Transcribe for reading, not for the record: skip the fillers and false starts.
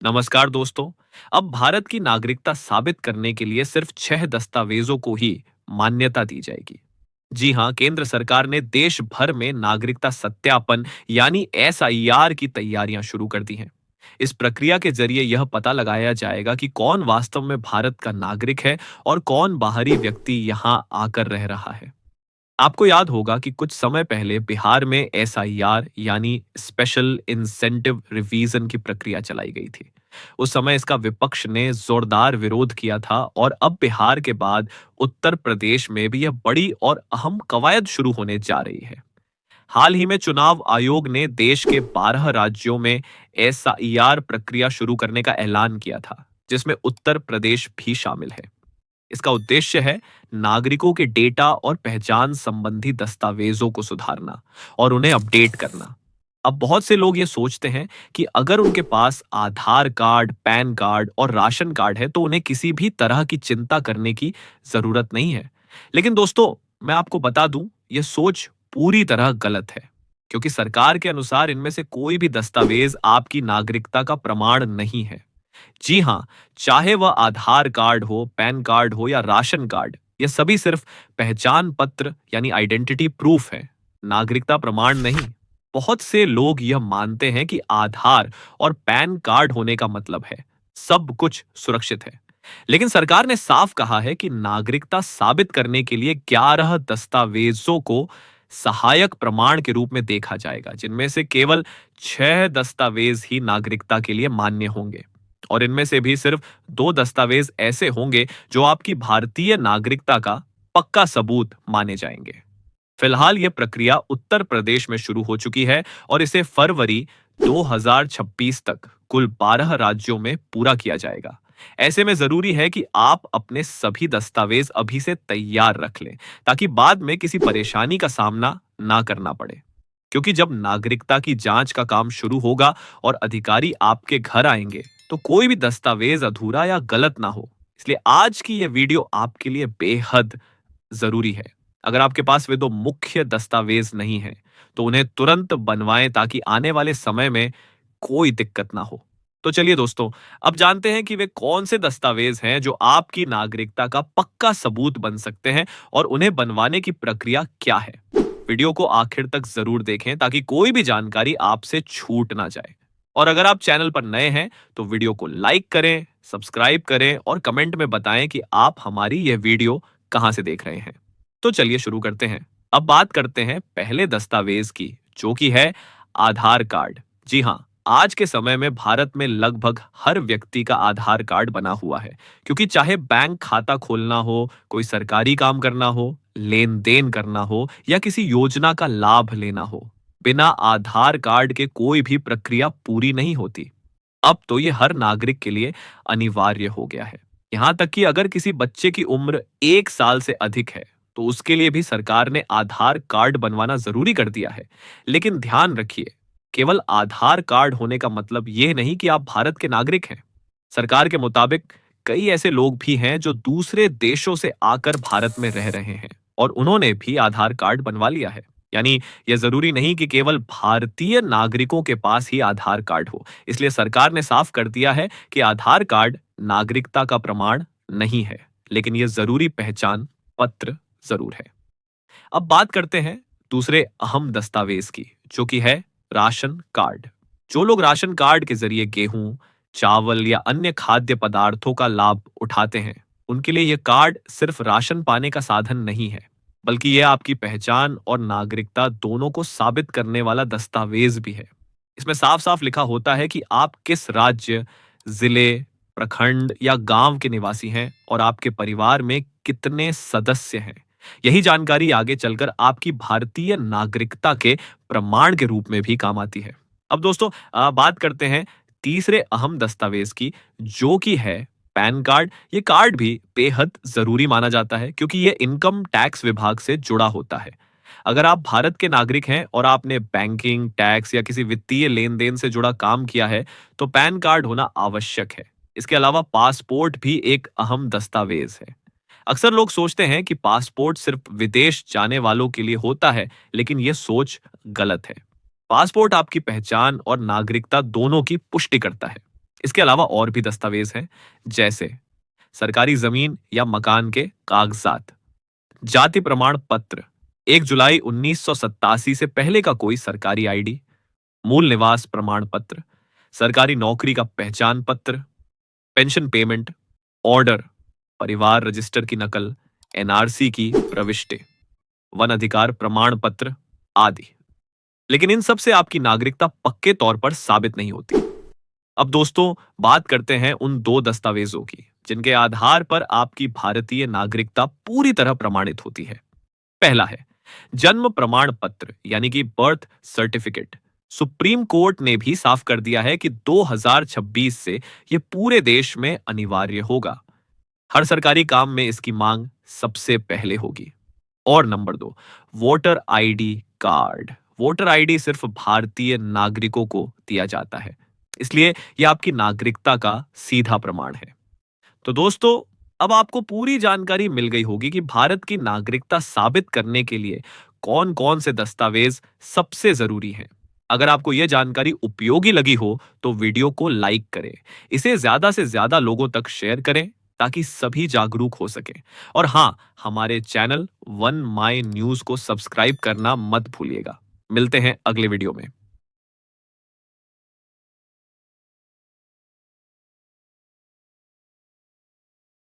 नमस्कार दोस्तों। अब भारत की नागरिकता साबित करने के लिए सिर्फ 6 दस्तावेजों को ही मान्यता दी जाएगी। जी हां, केंद्र सरकार ने देश भर में नागरिकता सत्यापन यानी एसआईआर की तैयारियां शुरू कर दी हैं। इस प्रक्रिया के जरिए यह पता लगाया जाएगा कि कौन वास्तव में भारत का नागरिक है और कौन बाहरी व्यक्ति यहां आकर रह रहा है। आपको याद होगा कि कुछ समय पहले बिहार में एसआईआर यानी स्पेशल इंसेंटिव रिवीजन की प्रक्रिया चलाई गई थी। उस समय इसका विपक्ष ने जोरदार विरोध किया था और अब बिहार के बाद उत्तर प्रदेश में भी यह बड़ी और अहम कवायद शुरू होने जा रही है। हाल ही में चुनाव आयोग ने देश के 12 राज्यों में एसआईआर प्रक्रिया शुरू करने का ऐलान किया था, जिसमें उत्तर प्रदेश भी शामिल है। इसका उद्देश्य है नागरिकों के डेटा और पहचान संबंधी दस्तावेजों को सुधारना और उन्हें अपडेट करना। अब बहुत से लोग ये सोचते हैं कि अगर उनके पास आधार कार्ड, पैन कार्ड और राशन कार्ड है तो उन्हें किसी भी तरह की चिंता करने की जरूरत नहीं है। लेकिन दोस्तों, मैं आपको बता दूं, यह सोच पूरी तरह गलत है, क्योंकि सरकार के अनुसार इनमें से कोई भी दस्तावेज आपकी नागरिकता का प्रमाण नहीं है। जी हां, चाहे वह आधार कार्ड हो, पैन कार्ड हो या राशन कार्ड, ये सभी सिर्फ पहचान पत्र यानी आइडेंटिटी प्रूफ है, नागरिकता प्रमाण नहीं। बहुत से लोग यह मानते हैं कि आधार और पैन कार्ड होने का मतलब है सब कुछ सुरक्षित है। लेकिन सरकार ने साफ कहा है कि नागरिकता साबित करने के लिए 11 दस्तावेजों को सहायक प्रमाण के रूप में देखा जाएगा, जिनमें से केवल 6 दस्तावेज ही नागरिकता के लिए मान्य होंगे। और इनमें से भी सिर्फ 2 दस्तावेज ऐसे होंगे जो आपकी भारतीय नागरिकता का पक्का सबूत माने जाएंगे। फिलहाल यह प्रक्रिया उत्तर प्रदेश में शुरू हो चुकी है और इसे फरवरी 2026 तक कुल 12 राज्यों में पूरा किया जाएगा। ऐसे में जरूरी है कि आप अपने सभी दस्तावेज अभी से तैयार रख लें, ताकि बाद में किसी परेशानी का सामना ना करना पड़े। क्योंकि जब नागरिकता की जांच का काम शुरू होगा और अधिकारी आपके घर आएंगे, तो कोई भी दस्तावेज अधूरा या गलत ना हो। इसलिए आज की यह वीडियो आपके लिए बेहद जरूरी है। अगर आपके पास वे दो मुख्य दस्तावेज नहीं हैं, तो उन्हें तुरंत बनवाएं ताकि आने वाले समय में कोई दिक्कत ना हो। तो चलिए दोस्तों, अब जानते हैं कि वे कौन से दस्तावेज हैं जो आपकी नागरिकता का पक्का सबूत बन सकते हैं और उन्हें बनवाने की प्रक्रिया क्या है। वीडियो को आखिर तक जरूर देखें ताकि कोई भी जानकारी आपसे छूट ना जाए। और अगर आप चैनल पर नए हैं तो वीडियो को लाइक करें, सब्सक्राइब करें और कमेंट में बताएं कि आप हमारी यह वीडियो कहां से देख रहे हैं। तो चलिए शुरू करते हैं। अब बात करते हैं पहले दस्तावेज की, जो कि है आधार कार्ड। जी हां, आज के समय में भारत में लगभग हर व्यक्ति का आधार कार्ड बना हुआ है, क्योंकि चाहे बैंक खाता खोलना हो, कोई सरकारी काम करना हो, लेन देन करना हो या किसी योजना का लाभ लेना हो, बिना आधार कार्ड के कोई भी प्रक्रिया पूरी नहीं होती। अब तो ये हर नागरिक के लिए अनिवार्य हो गया है। यहां तक कि अगर किसी बच्चे की उम्र 1 साल से अधिक है, तो उसके लिए भी सरकार ने आधार कार्ड बनवाना जरूरी कर दिया है। लेकिन ध्यान रखिए, केवल आधार कार्ड होने का मतलब यह नहीं कि आप भारत के नागरिक हैं। सरकार के मुताबिक कई ऐसे लोग भी हैं जो दूसरे देशों से आकर भारत में रह रहे हैं और उन्होंने भी आधार कार्ड बनवा लिया है। यानी यह जरूरी नहीं कि केवल भारतीय नागरिकों के पास ही आधार कार्ड हो। इसलिए सरकार ने साफ कर दिया है कि आधार कार्ड नागरिकता का प्रमाण नहीं है, लेकिन यह जरूरी पहचान पत्र जरूर है। अब बात करते हैं दूसरे अहम दस्तावेज की, जो कि है राशन कार्ड। जो लोग राशन कार्ड के जरिए गेहूं, चावल या अन्य खाद्य पदार्थों का लाभ उठाते हैं, उनके लिए यह कार्ड सिर्फ राशन पाने का साधन नहीं है, बल्कि यह आपकी पहचान और नागरिकता दोनों को साबित करने वाला दस्तावेज भी है। इसमें साफ साफ लिखा होता है कि आप किस राज्य, जिले, प्रखंड या गांव के निवासी हैं और आपके परिवार में कितने सदस्य हैं। यही जानकारी आगे चलकर आपकी भारतीय नागरिकता के प्रमाण के रूप में भी काम आती है। अब दोस्तों, बात करते हैं तीसरे अहम दस्तावेज की, जो कि है पैन कार्ड। ये कार्ड भी बेहद जरूरी माना जाता है, क्योंकि ये इनकम टैक्स विभाग से जुड़ा होता है। अगर आप भारत के नागरिक हैं और आपने बैंकिंग, टैक्स या किसी वित्तीय लेन देन से जुड़ा काम किया है, तो पैन कार्ड होना आवश्यक है। इसके अलावा पासपोर्ट भी एक अहम दस्तावेज है। अक्सर लोग सोचते हैं कि पासपोर्ट सिर्फ विदेश जाने वालों के लिए होता है, लेकिन यह सोच गलत है। पासपोर्ट आपकी पहचान और नागरिकता दोनों की पुष्टि करता है। इसके अलावा और भी दस्तावेज हैं, जैसे सरकारी जमीन या मकान के कागजात, जाति प्रमाण पत्र, 1 जुलाई 1987 से पहले का कोई सरकारी आईडी, मूल निवास प्रमाण पत्र, सरकारी नौकरी का पहचान पत्र, पेंशन पेमेंट, ऑर्डर, परिवार रजिस्टर की नकल, एनआरसी की प्रविष्टि, वन अधिकार प्रमाण पत्र आदि। लेकिन इन सब से आपकी नागरिकता पक्के तौर पर साबित नहीं होती। अब दोस्तों, बात करते हैं उन दो दस्तावेजों की जिनके आधार पर आपकी भारतीय नागरिकता पूरी तरह प्रमाणित होती है। पहला है जन्म प्रमाण पत्र यानी कि बर्थ सर्टिफिकेट। सुप्रीम कोर्ट ने भी साफ कर दिया है कि 2026 से यह पूरे देश में अनिवार्य होगा। हर सरकारी काम में इसकी मांग सबसे पहले होगी। और number 2, voter ID card. Voter ID सिर्फ भारतीय नागरिकों को दिया जाता है, इसलिए यह आपकी नागरिकता का सीधा प्रमाण है। तो दोस्तों, अब आपको पूरी जानकारी मिल गई होगी कि भारत की नागरिकता साबित करने के लिए कौन-कौन से दस्तावेज सबसे जरूरी हैं। अगर आपको यह जानकारी उपयोगी लगी हो तो वीडियो को लाइक करें, इसे ज्यादा से ज्यादा लोगों तक शेयर करें ताकि सभी जागरूक हो सके। और हाँ, हमारे चैनल वन माई न्यूज को सब्सक्राइब करना मत भूलिएगा। मिलते हैं अगले वीडियो में।